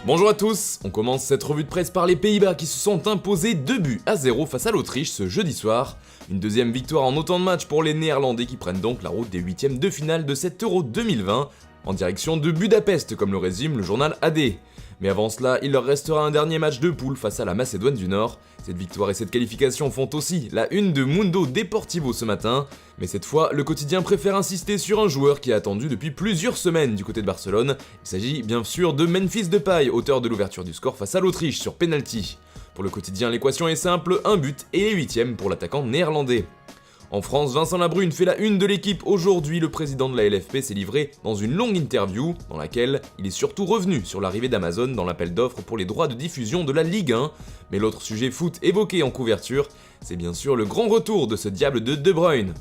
Bonjour à tous, on commence cette revue de presse par les Pays-Bas qui se sont imposés 2-0 face à l'Autriche ce jeudi soir. Une deuxième victoire en autant de matchs pour les Néerlandais qui prennent donc la route des huitièmes de finale de cet Euro 2020 en direction de Budapest comme le résume le journal AD. Mais avant cela, il leur restera un dernier match de poule face à la Macédoine du Nord. Cette victoire et cette qualification font aussi la une de Mundo Deportivo ce matin. Mais cette fois, le quotidien préfère insister sur un joueur qui est attendu depuis plusieurs semaines du côté de Barcelone. Il s'agit bien sûr de Memphis Depay, auteur de l'ouverture du score face à l'Autriche sur penalty. Pour le quotidien, l'équation est simple, un but et les huitièmes pour l'attaquant néerlandais. En France, Vincent Labrune fait la une de l'équipe. Aujourd'hui, le président de la LFP s'est livré dans une longue interview dans laquelle il est surtout revenu sur l'arrivée d'Amazon dans l'appel d'offres pour les droits de diffusion de la Ligue 1. Mais l'autre sujet foot évoqué en couverture, c'est bien sûr le grand retour de ce diable de De Bruyne.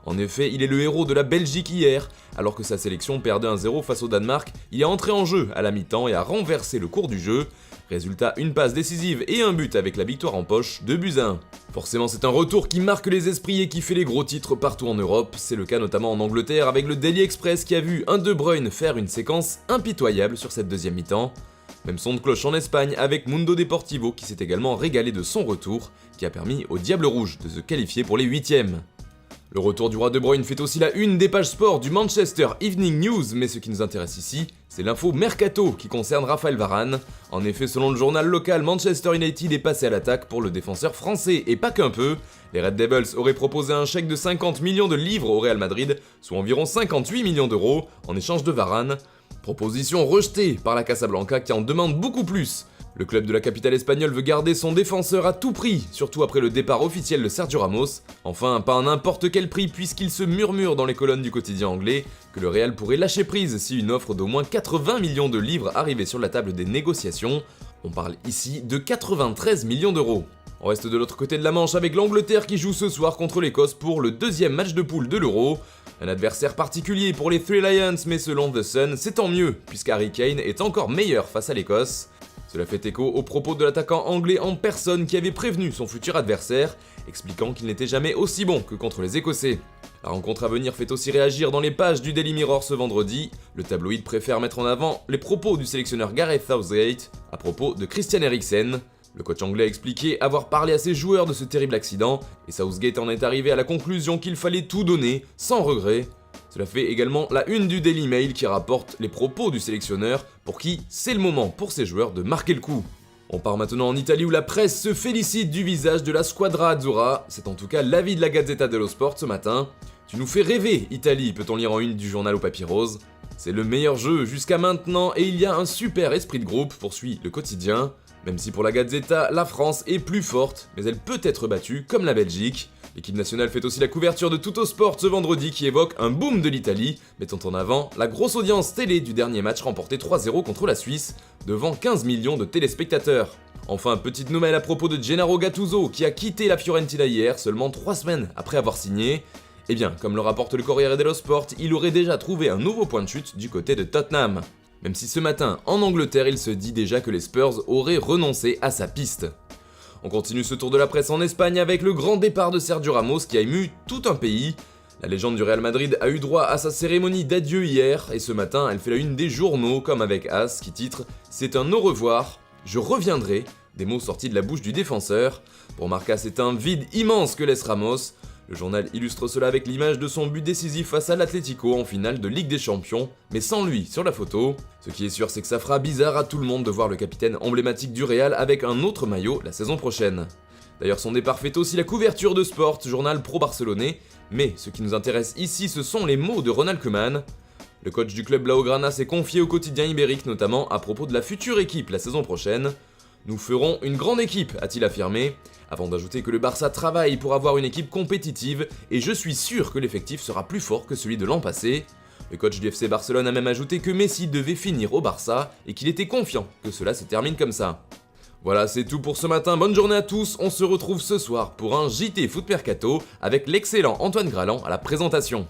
En effet, il est le héros de la Belgique hier. Alors que sa sélection perdait 1-0 face au Danemark, il est entré en jeu à la mi-temps et a renversé le cours du jeu. Résultat, une passe décisive et un but avec la victoire en poche, 2-1. Forcément, c'est un retour qui marque les esprits et qui fait les gros titres partout en Europe. C'est le cas notamment en Angleterre avec le Daily Express qui a vu un De Bruyne faire une séquence impitoyable sur cette deuxième mi-temps. Même son de cloche en Espagne avec Mundo Deportivo qui s'est également régalé de son retour, qui a permis aux Diables Rouges de se qualifier pour les huitièmes. Le retour du roi De Bruyne fait aussi la une des pages sport du Manchester Evening News, mais ce qui nous intéresse ici, c'est l'info Mercato qui concerne Raphaël Varane. En effet, selon le journal local, Manchester United est passé à l'attaque pour le défenseur français, et pas qu'un peu. Les Red Devils auraient proposé un chèque de 50 millions de livres au Real Madrid, soit environ 58 millions d'euros, en échange de Varane. Proposition rejetée par la Casablanca qui en demande beaucoup plus. Le club de la capitale espagnole veut garder son défenseur à tout prix, surtout après le départ officiel de Sergio Ramos. Enfin, pas à n'importe quel prix puisqu'il se murmure dans les colonnes du quotidien anglais que le Real pourrait lâcher prise si une offre d'au moins 80 millions de livres arrivait sur la table des négociations. On parle ici de 93 millions d'euros. On reste de l'autre côté de la Manche avec l'Angleterre qui joue ce soir contre l'Écosse pour le deuxième match de poule de l'Euro. Un adversaire particulier pour les Three Lions, mais selon The Sun, c'est tant mieux puisqu'Harry Kane est encore meilleur face à l'Écosse. Cela fait écho aux propos de l'attaquant anglais en personne qui avait prévenu son futur adversaire, expliquant qu'il n'était jamais aussi bon que contre les Écossais. La rencontre à venir fait aussi réagir dans les pages du Daily Mirror ce vendredi. Le tabloïd préfère mettre en avant les propos du sélectionneur Gareth Southgate à propos de Christian Eriksen. Le coach anglais a expliqué avoir parlé à ses joueurs de ce terrible accident, et Southgate en est arrivé à la conclusion qu'il fallait tout donner, sans regret. Cela fait également la une du Daily Mail qui rapporte les propos du sélectionneur pour qui c'est le moment pour ses joueurs de marquer le coup. On part maintenant en Italie où la presse se félicite du visage de la Squadra Azzurra, c'est en tout cas l'avis de la Gazzetta dello Sport ce matin. Tu nous fais rêver, Italie, peut-on lire en une du journal au papier rose. C'est le meilleur jeu jusqu'à maintenant et il y a un super esprit de groupe, poursuit le quotidien. Même si pour la Gazzetta, la France est plus forte, mais elle peut être battue comme la Belgique. L'équipe nationale fait aussi la couverture de Tuttosport ce vendredi qui évoque un boom de l'Italie, mettant en avant la grosse audience télé du dernier match remporté 3-0 contre la Suisse, devant 15 millions de téléspectateurs. Enfin, petite nouvelle à propos de Gennaro Gattuso qui a quitté la Fiorentina hier, seulement 3 semaines après avoir signé. Eh bien, comme le rapporte le Corriere dello Sport, il aurait déjà trouvé un nouveau point de chute du côté de Tottenham. Même si ce matin, en Angleterre, il se dit déjà que les Spurs auraient renoncé à sa piste. On continue ce tour de la presse en Espagne avec le grand départ de Sergio Ramos qui a ému tout un pays. La légende du Real Madrid a eu droit à sa cérémonie d'adieu hier, et ce matin, elle fait la une des journaux, comme avec As, qui titre « C'est un au revoir, je reviendrai », des mots sortis de la bouche du défenseur. Pour Marca, c'est un vide immense que laisse Ramos. Le journal illustre cela avec l'image de son but décisif face à l'Atlético en finale de Ligue des Champions, mais sans lui sur la photo. Ce qui est sûr, c'est que ça fera bizarre à tout le monde de voir le capitaine emblématique du Real avec un autre maillot la saison prochaine. D'ailleurs, son départ fait aussi la couverture de Sport, journal pro-barcelonais, mais ce qui nous intéresse ici, ce sont les mots de Ronald Koeman. Le coach du club Blaugrana s'est confié au quotidien ibérique, notamment à propos de la future équipe la saison prochaine. Nous ferons une grande équipe, a-t-il affirmé, avant d'ajouter que le Barça travaille pour avoir une équipe compétitive et je suis sûr que l'effectif sera plus fort que celui de l'an passé. Le coach du FC Barcelone a même ajouté que Messi devait finir au Barça et qu'il était confiant que cela se termine comme ça. Voilà, c'est tout pour ce matin, bonne journée à tous, on se retrouve ce soir pour un JT Foot Mercato avec l'excellent Antoine Graland à la présentation.